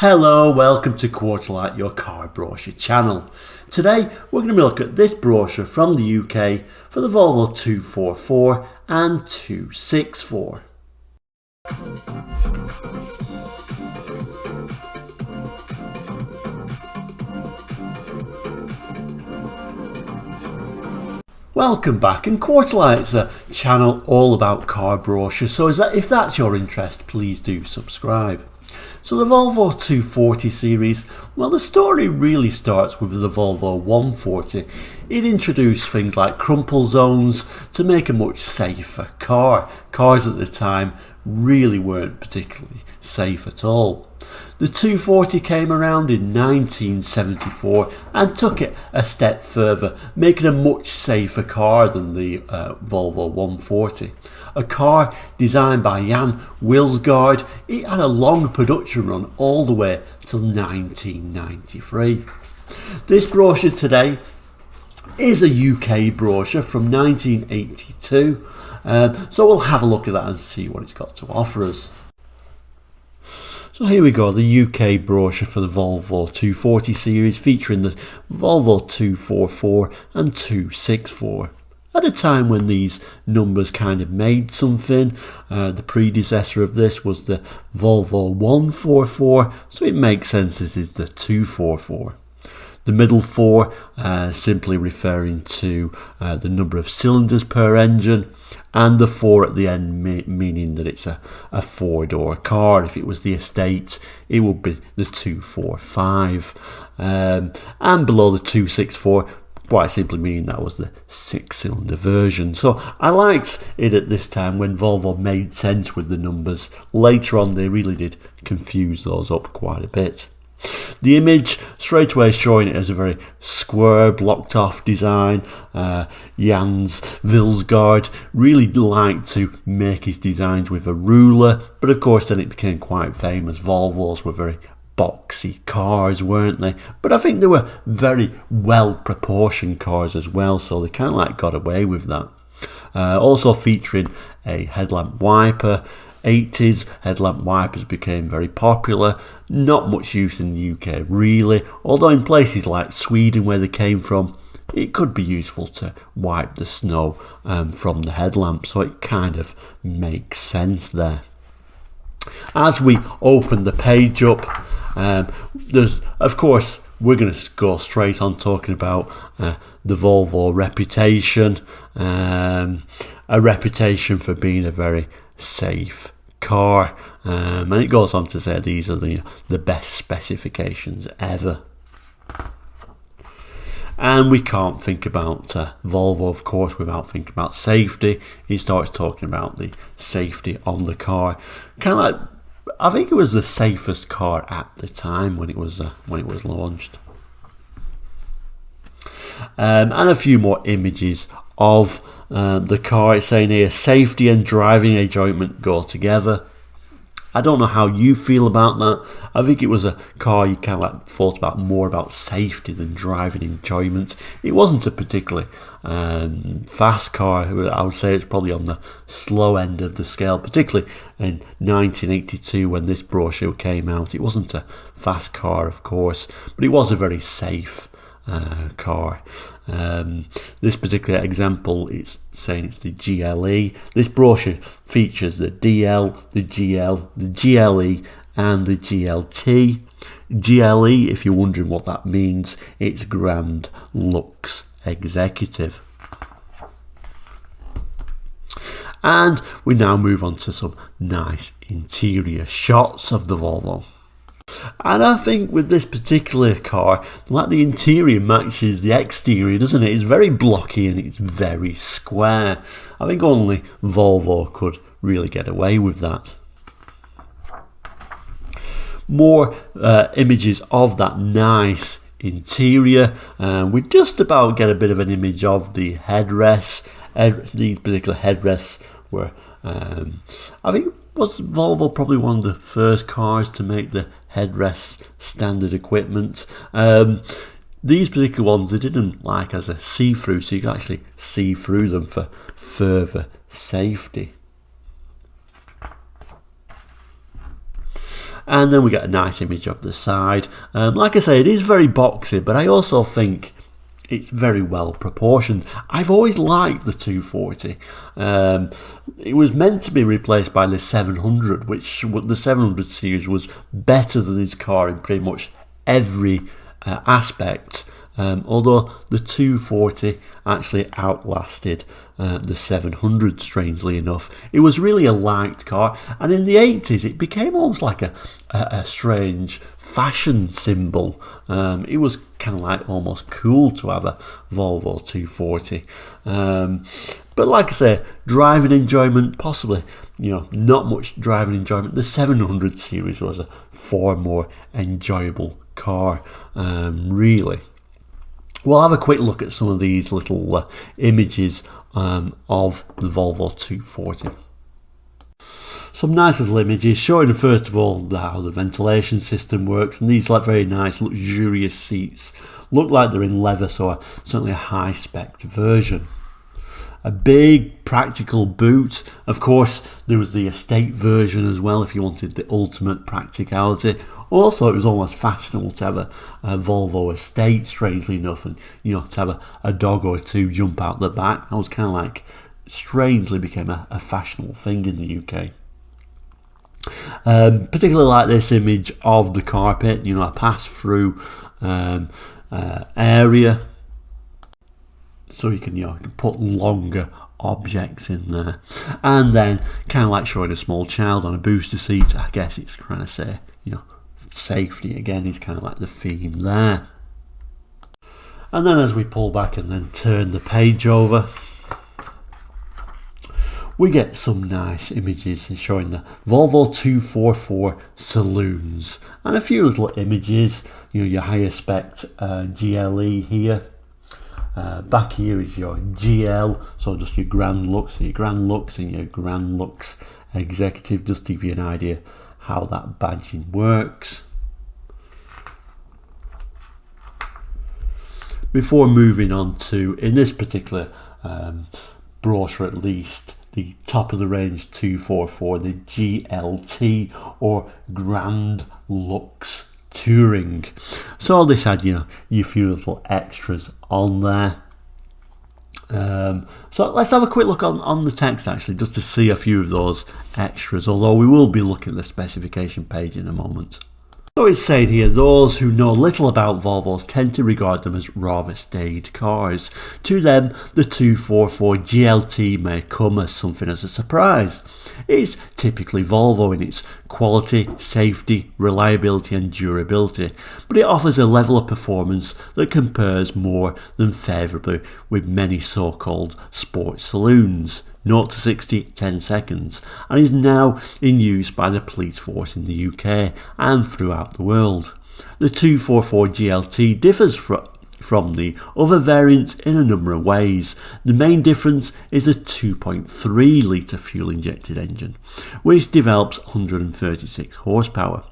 Hello, welcome to Quarterlight, your car brochure channel. Today we're going to look at this brochure from the UK for the Volvo 244 and 264. Welcome back, and Quarterlight's a channel all about car brochures, so if that's your interest, please do subscribe. So the Volvo 240 series, well, the story really starts with the Volvo 140. It introduced things like crumple zones to make a much safer car. Cars at the time really weren't particularly safe at all. The 240 came around in 1974 and took it a step further, making a much safer car than the Volvo 140. A car designed by Jan Wilsgaard. It had a long production run all the way till 1993. This brochure today is a UK brochure from 1982, so we'll have a look at that and see what it's got to offer us. So here we go, the UK brochure for the Volvo 240 series, featuring the Volvo 244 and 264. At a time when these numbers kind of made something, the predecessor of this was the Volvo 144, so it makes sense this is the 244. The middle 4 simply referring to the number of cylinders per engine, and the 4 at the end meaning that it's a 4-door car. If it was the estate, it would be the 245. And below the 264, quite simply meaning that was the 6-cylinder version. So I liked it at this time when Volvo made sense with the numbers. Later on they really did confuse those up quite a bit. The image straight away showing it as a very square, blocked off design. Jans Vilsgaard really liked to make his designs with a ruler, but of course then it became quite famous. Volvos were very boxy cars, weren't they? But I think they were very well proportioned cars as well, so they kind of like got away with that. Also featuring a headlamp wiper. 80s headlamp wipers became very popular, not much use in the UK really, although in places like Sweden where they came from it could be useful to wipe the snow from the headlamp, so it kind of makes sense there. As we open the page up, there's, of course, we're going to go straight on talking about the Volvo reputation, a reputation for being a very safe car, and it goes on to say these are the best specifications ever. And we can't think about Volvo, of course, without thinking about safety. He starts talking about the safety on the car, kind of like, I think it was the safest car at the time when it was launched. And a few more images of the car. It's saying here, safety and driving enjoyment go together. I don't know how you feel about that. I think it was a car you kind of like thought about more about safety than driving enjoyment. It wasn't a particularly fast car. I would say it's probably on the slow end of the scale, particularly in 1982 when this brochure came out. It wasn't a fast car, of course, but it was a very safe car. This particular example, it's saying it's the GLE. This brochure features the DL, the GL, the GLE and the GLT. GLE, if you're wondering what that means, it's Grand Lux Executive. And we now move on to some nice interior shots of the Volvo. And I think with this particular car, like, the interior matches the exterior, doesn't it? It's very blocky and it's very square. I think only Volvo could really get away with that. More images of that nice interior. We just about get a bit of an image of the headrests. These particular headrests were, I think, was Volvo probably one of the first cars to make the headrest standard equipment. These particular ones, they didn't like as a see-through, so you can actually see through them for further safety. And then we get a nice image of the side. Like I say, it is very boxy, but I also think it's very well proportioned. I've always liked the 240. It was meant to be replaced by the 700, which the 700 series was better than this car in pretty much every aspect. Although the 240 actually outlasted the 700, strangely enough. It was really a liked car, and in the 80s it became almost like a strange fashion symbol. It was kind of like almost cool to have a Volvo 240. But like I say, driving enjoyment, possibly, not much driving enjoyment. The 700 series was a far more enjoyable car, really. We'll have a quick look at some of these little images of the Volvo 240. Some nice little images showing first of all how the ventilation system works, and these very nice luxurious seats look like they're in leather, so certainly a high spec version. A big practical boot. Of course, there was the estate version as well if you wanted the ultimate practicality. Also, it was almost fashionable to have a Volvo estate, strangely enough, and to have a dog or two jump out the back. That was kind of like strangely became a fashionable thing in the UK. Particularly like this image of the carpet, a pass-through area. So you can put longer objects in there, and then kind of like showing a small child on a booster seat. I guess it's trying to say, safety again is kind of like the theme there. And then as we pull back and then turn the page over, we get some nice images showing the Volvo 244 Saloons, and a few little images. Your higher spec GLE here. Back here is your GL, so just your Grand Lux, and your Grand Lux Executive, just to give you an idea how that badging works. Before moving on to, in this particular brochure at least, the top of the range 244, the GLT or Grand Lux Touring. So this had your few little extras on there. So let's have a quick look on the text actually, just to see a few of those extras, although we will be looking at the specification page in a moment. So it's saying here, those who know little about Volvos tend to regard them as rather staid cars. To them, the 244 GLT may come as something as a surprise. It's typically Volvo in its quality, safety, reliability and durability, but it offers a level of performance that compares more than favourably with many so-called sports saloons. 0 to 60, 10 seconds, and is now in use by the police force in the UK and throughout the world. The 244 GLT differs from the other variants in a number of ways. The main difference is a 2.3 litre fuel injected engine, which develops 136 horsepower.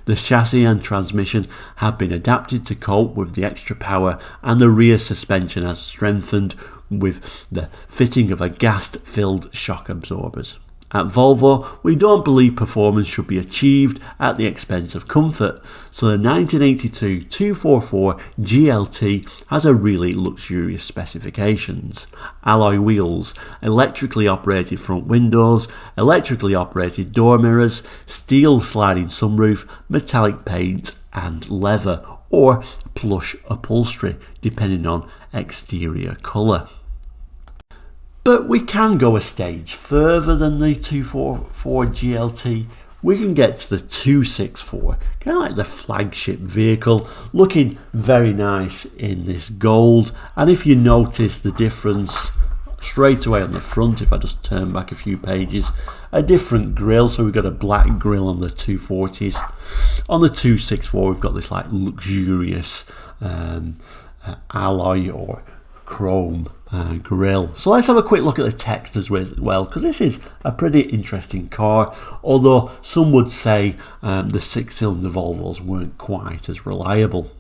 The chassis and transmission have been adapted to cope with the extra power, and the rear suspension has strengthened with the fitting of a gas-filled shock absorbers. At Volvo, we don't believe performance should be achieved at the expense of comfort, so the 1982 244 GLT has a really luxurious specifications. Alloy wheels, electrically operated front windows, electrically operated door mirrors, steel sliding sunroof, metallic paint and leather or plush upholstery depending on exterior colour. But we can go a stage further than the 244 GLT. We can get to the 264, kind of like the flagship vehicle, looking very nice in this gold. And if you notice the difference straight away on the front, if I just turn back a few pages, a different grille. So we've got a black grille on the 240s. On the 264 we've got this like luxurious alloy or chrome grille. So let's have a quick look at the text as well, because this is a pretty interesting car, although some would say the 6-cylinder Volvos weren't quite as reliable.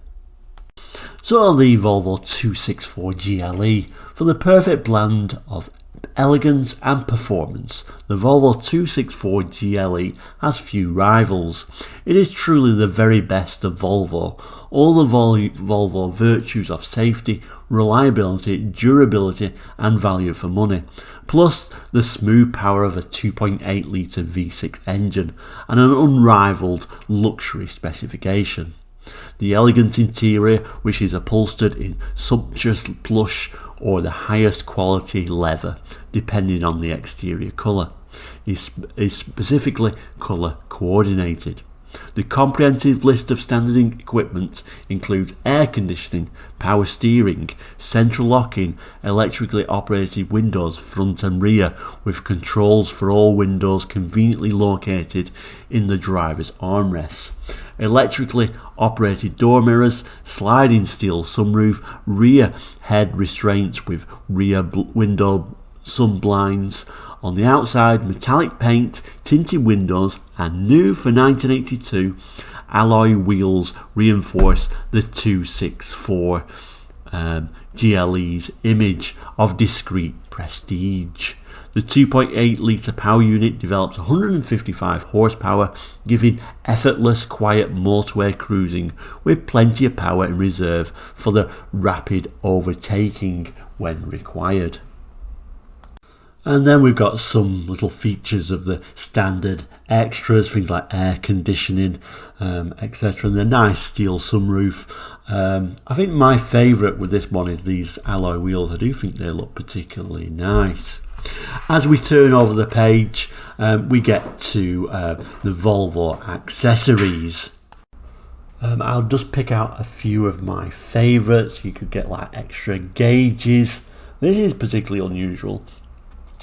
So the Volvo 264 GLE, for the perfect blend of elegance and performance, the Volvo 264 GLE has few rivals. It is truly the very best of Volvo. All the Volvo virtues of safety, reliability, durability and value for money, plus the smooth power of a 2.8 litre V6 engine and an unrivaled luxury specification. The elegant interior, which is upholstered in sumptuous plush or the highest quality leather, depending on the exterior colour, is specifically colour coordinated. The comprehensive list of standard equipment includes air conditioning, power steering, central locking, electrically operated windows front and rear with controls for all windows conveniently located in the driver's armrests, electrically operated door mirrors, sliding steel sunroof, rear head restraints with rear window sun blinds. On the outside, metallic paint, tinted windows and new for 1982 alloy wheels reinforce the 264 GLE's image of discreet prestige. The 2.8 litre power unit develops 155 horsepower, giving effortless, quiet motorway cruising with plenty of power in reserve for the rapid overtaking when required. And then we've got some little features of the standard extras, things like air conditioning, etc. And the nice steel sunroof. I think my favourite with this one is these alloy wheels. I do think they look particularly nice. As we turn over the page, we get to the Volvo accessories. I'll just pick out a few of my favourites. You could get like extra gauges. This is particularly unusual.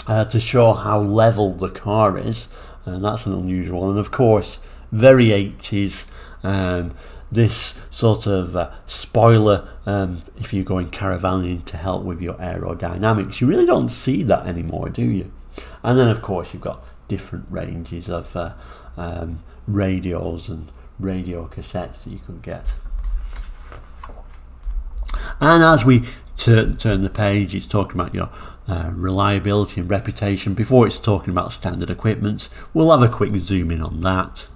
To show how level the car is, and that's an unusual one. And of course, very 80s, this sort of spoiler, if you're going caravanning to help with your aerodynamics. You really don't see that anymore, do you? And then of course you've got different ranges of radios and radio cassettes that you could get. And as we turn the page, it's talking about your reliability and reputation before it's talking about standard equipment. We'll have a quick zoom in on that.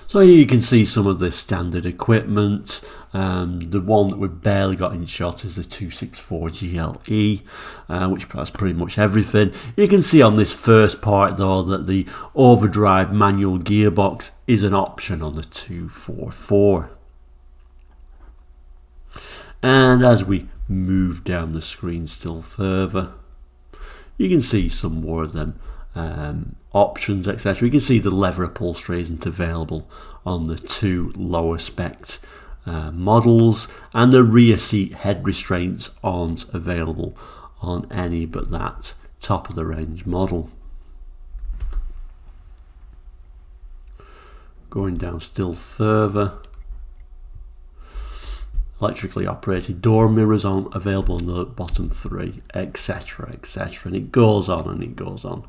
So here you can see some of the standard equipment. The one that we've barely got in shot is the 264 GLE, which has pretty much everything. You can see on this first part though that the overdrive manual gearbox is an option on the 244. And as we move down the screen still further, you can see some more of them options, etc. You can see the leather upholstery isn't available on the two lower spec models, and the rear seat head restraints aren't available on any but that top of the range model. Going down still further, electrically operated door mirrors aren't available on the bottom three, etc, etc, and it goes on and it goes on.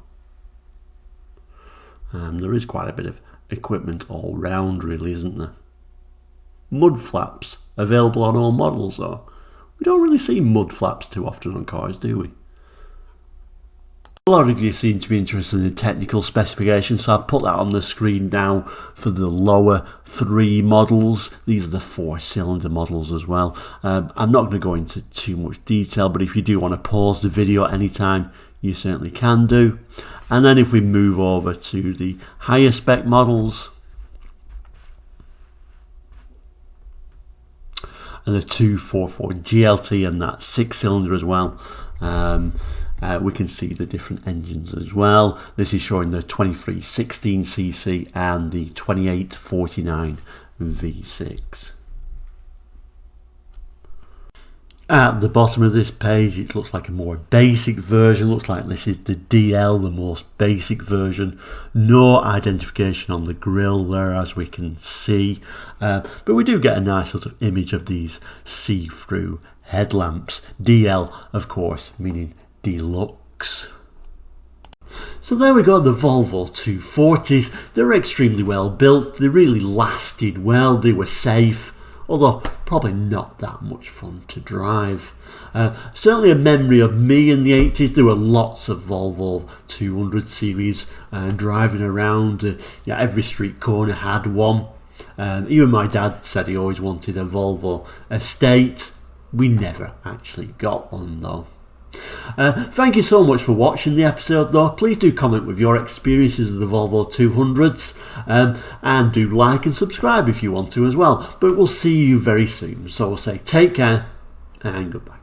There is quite a bit of equipment all round really, isn't there? Mud flaps available on all models though. We don't really see mud flaps too often on cars, do we? A lot of you seem to be interested in the technical specifications, so I've put that on the screen now for the lower three models. These are the 4-cylinder models as well. I'm not going to go into too much detail, but if you do want to pause the video anytime, you certainly can do. And then if we move over to the higher spec models, and the 244 GLT and that 6-cylinder as well, we can see the different engines as well. This is showing the 2316cc and the 2849 V6. At the bottom of this page, it looks like a more basic version. Looks like this is the DL, the most basic version. No identification on the grille there, as we can see. But we do get a nice sort of image of these see-through headlamps. DL, of course, meaning deluxe. So there we go, the Volvo 240s. They're extremely well built. They really lasted well. They were safe. although probably not that much fun to drive. Certainly a memory of me in the 80s. There were lots of Volvo 200 series driving around. Every street corner had one. Even my dad said he always wanted a Volvo estate. We never actually got one though. Thank you so much for watching the episode though. Please do comment with your experiences of the Volvo 200s and do like and subscribe if you want to as well. But we'll see you very soon. So we'll say take care and goodbye.